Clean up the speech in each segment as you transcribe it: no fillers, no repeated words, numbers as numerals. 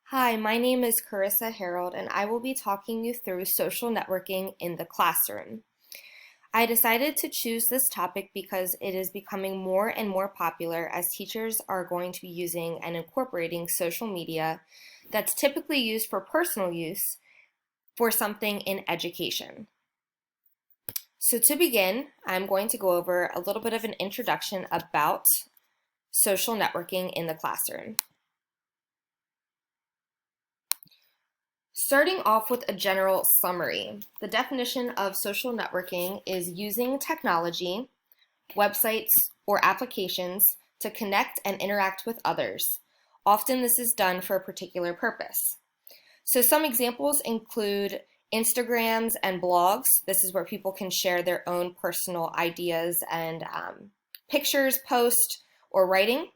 Hi, my name is Carissa Harold, and I will be talking you through social networking in the classroom. I decided to choose this topic because it is becoming more and more popular as teachers are going to be using and incorporating social media that's typically used for personal use for something in education. So to begin, I'm going to go over a little bit of an introduction about social networking in the classroom. Starting off with a general summary, the definition of social networking is using technology, websites, or applications to connect and interact with others. Often this is done for a particular purpose. So some examples include Instagrams and blogs. This is where people can share their own personal ideas and pictures, post, or writing.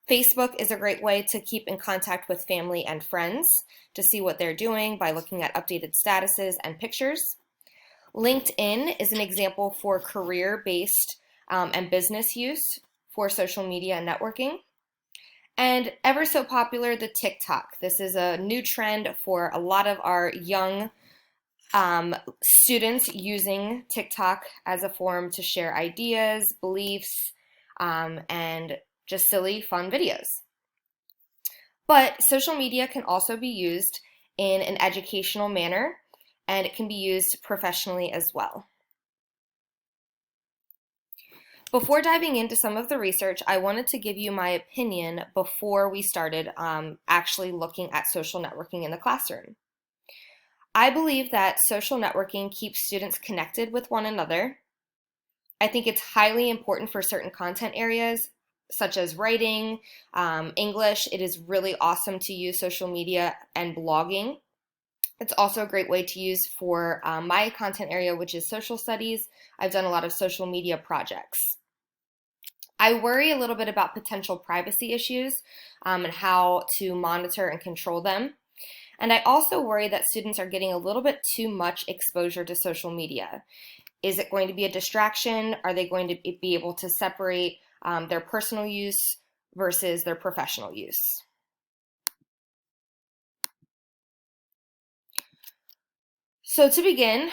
Facebook is a great way to keep in contact with family and friends to see what they're doing by looking at updated statuses and pictures. LinkedIn is an example for career-based and business use for social media and networking. And ever so popular, the TikTok. This is a new trend for a lot of our young students using TikTok as a forum to share ideas, beliefs, and just silly, fun videos. But social media can also be used in an educational manner, and it can be used professionally as well. Before diving into some of the research, I wanted to give you my opinion before we started actually looking at social networking in the classroom. I believe that social networking keeps students connected with one another. I think it's highly important for certain content areas, such as writing, English. It is really awesome to use social media and blogging. It's also a great way to use for my content area, which is social studies. I've done a lot of social media projects. I worry a little bit about potential privacy issues and how to monitor and control them. And I also worry that students are getting a little bit too much exposure to social media. Is it going to be a distraction? Are they going to be able to separate their personal use versus their professional use? So to begin,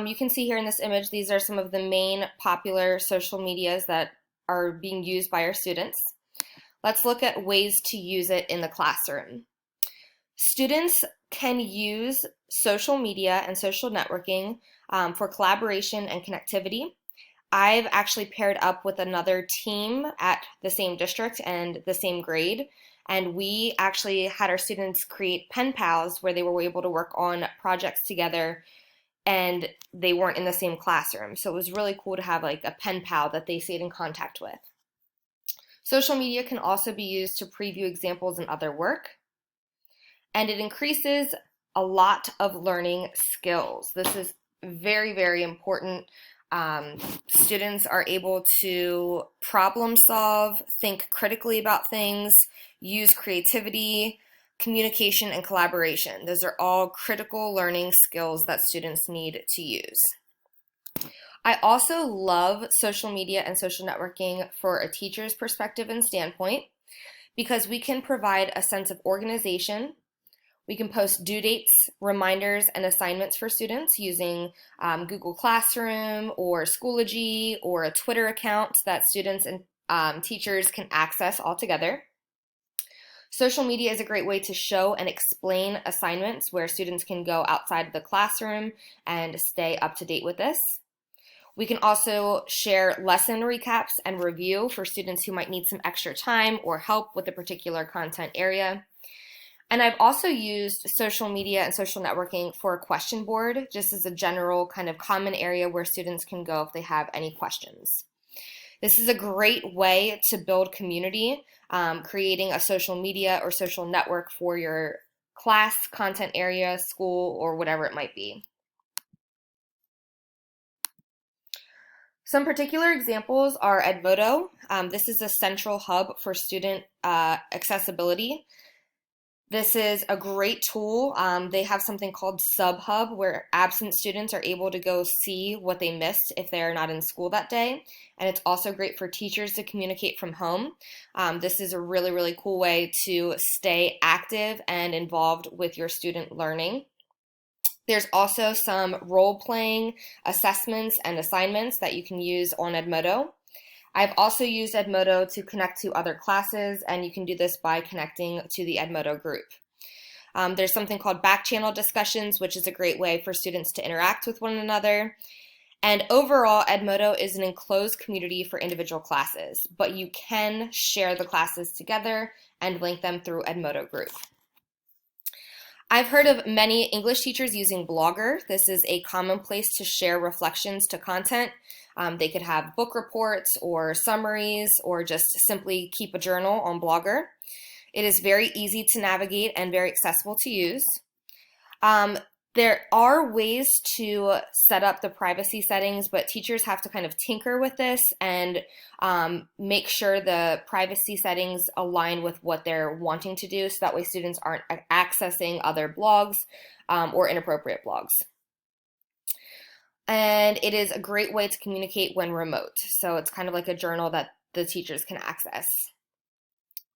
you can see here in this image, these are some of the main popular social medias that are being used by our students. Let's look at ways to use it in the classroom. Students can use social media and social networking for collaboration and connectivity. I've actually paired up with another team at the same district and the same grade, and we actually had our students create pen pals where they were able to work on projects together and they weren't in the same classroom. So it was really cool to have like a pen pal that they stayed in contact with. Social media can also be used to preview examples in other work, and it increases a lot of learning skills. This is very, very important. Students are able to problem solve, think critically about things, use creativity, communication, and collaboration. Those are all critical learning skills that students need to use. I also love social media and social networking for a teacher's perspective and standpoint because we can provide a sense of organization. We can post due dates, reminders, and assignments for students using Google Classroom or Schoology or a Twitter account that students and teachers can access all together. Social media is a great way to show and explain assignments where students can go outside of the classroom and stay up to date with this. We can also share lesson recaps and review for students who might need some extra time or help with a particular content area. And I've also used social media and social networking for a question board, just as a general kind of common area where students can go if they have any questions. This is a great way to build community, creating a social media or social network for your class, content area, school, or whatever it might be. Some particular examples are Edmodo. This is a central hub for student accessibility. This is a great tool. They have something called SubHub where absent students are able to go see what they missed if they are not in school that day. And it's also great for teachers to communicate from home. This is a really, really cool way to stay active and involved with your student learning. There's also some role-playing assessments and assignments that you can use on Edmodo. I've also used Edmodo to connect to other classes, and you can do this by connecting to the Edmodo group. There's something called back channel discussions, which is a great way for students to interact with one another. And overall, Edmodo is an enclosed community for individual classes, but you can share the classes together and link them through Edmodo group. I've heard of many English teachers using Blogger. This is a common place to share reflections to content. They could have book reports or summaries or just simply keep a journal on Blogger. It is very easy to navigate and very accessible to use. There are ways to set up the privacy settings, but teachers have to kind of tinker with this and make sure the privacy settings align with what they're wanting to do, so that way students aren't accessing other blogs or inappropriate blogs. And it is a great way to communicate when remote. So it's kind of like a journal that the teachers can access.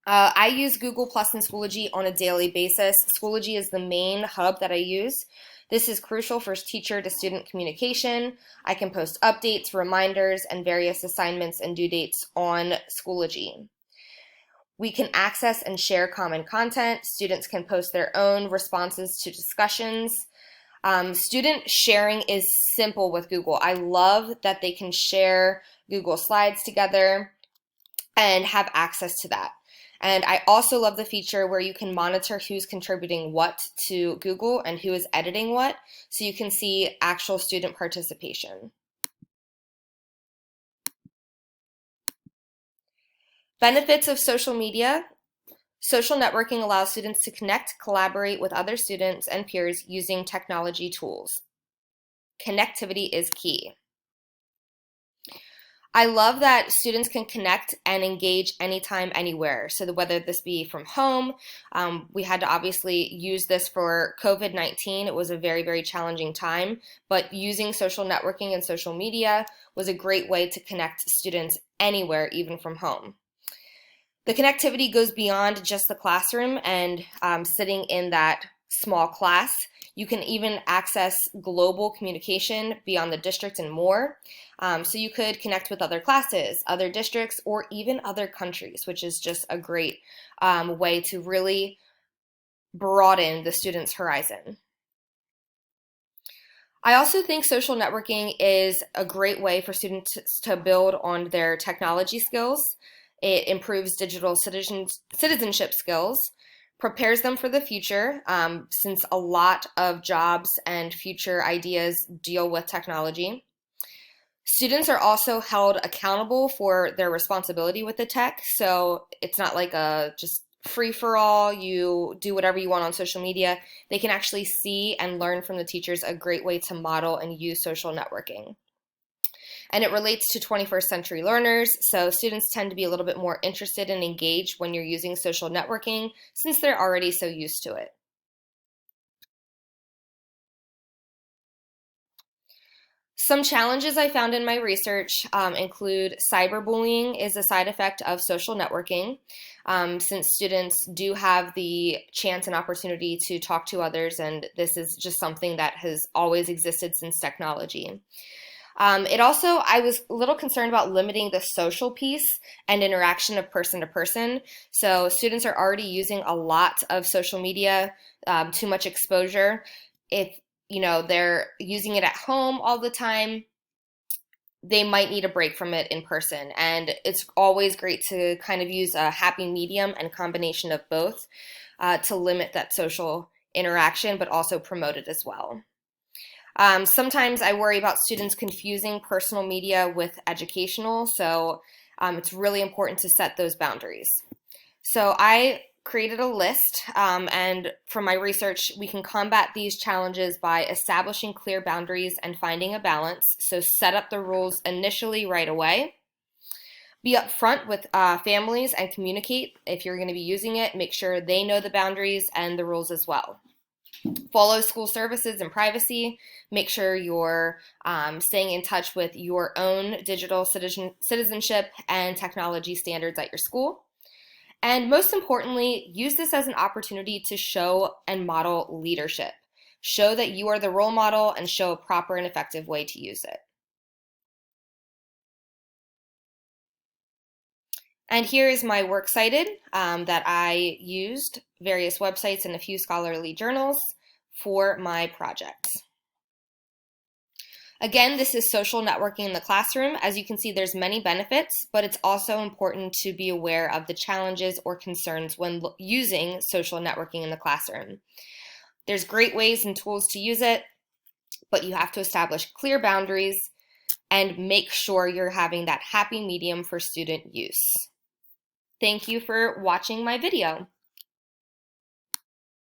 I use Google Plus and Schoology on a daily basis. Schoology is the main hub that I use. This is crucial for teacher to student communication. I can post updates, reminders, and various assignments and due dates on Schoology. We can access and share common content. Students can post their own responses to discussions. Student sharing is simple with Google. I love that they can share Google Slides together and have access to that. And I also love the feature where you can monitor who's contributing what to Google and who is editing what, so you can see actual student participation. Benefits of social media. Social networking allows students to connect, collaborate with other students and peers using technology tools. Connectivity is key. I love that students can connect and engage anytime, anywhere. So whether this be from home, we had to obviously use this for COVID-19. It was a very, very challenging time, but using social networking and social media was a great way to connect students anywhere, even from home. The connectivity goes beyond just the classroom and sitting in that small class. You can even access global communication beyond the district and more. So you could connect with other classes, other districts, or even other countries, which is just a great way to really broaden the student's horizon. I also think social networking is a great way for students to build on their technology skills. It improves digital citizenship skills, prepares them for the future, since a lot of jobs and future ideas deal with technology. Students are also held accountable for their responsibility with the tech, so it's not like a just free-for-all, you do whatever you want on social media. They can actually see and learn from the teachers, a great way to model and use social networking. And it relates to 21st century learners, so students tend to be a little bit more interested and engaged when you're using social networking since they're already so used to it. Some challenges I found in my research include cyberbullying is a side effect of social networking, since students do have the chance and opportunity to talk to others, and this is just something that has always existed since technology. I was a little concerned about limiting the social piece and interaction of person to person. So students are already using a lot of social media, too much exposure. If they're using it at home all the time, they might need a break from it in person. And it's always great to kind of use a happy medium and combination of both to limit that social interaction, but also promote it as well. Sometimes I worry about students confusing personal media with educational, so it's really important to set those boundaries. So I created a list, and from my research, we can combat these challenges by establishing clear boundaries and finding a balance. So set up the rules initially right away. Be upfront with families and communicate if you're going to be using it. Make sure they know the boundaries and the rules as well. Follow school services and privacy. Make sure you're staying in touch with your own digital citizenship and technology standards at your school. And most importantly, use this as an opportunity to show and model leadership. Show that you are the role model and show a proper and effective way to use it. And here is my works cited that I used, various websites and a few scholarly journals for my projects. Again, this is social networking in the classroom. As you can see, there's many benefits, but it's also important to be aware of the challenges or concerns when using social networking in the classroom. There's great ways and tools to use it, but you have to establish clear boundaries and make sure you're having that happy medium for student use. Thank you for watching my video.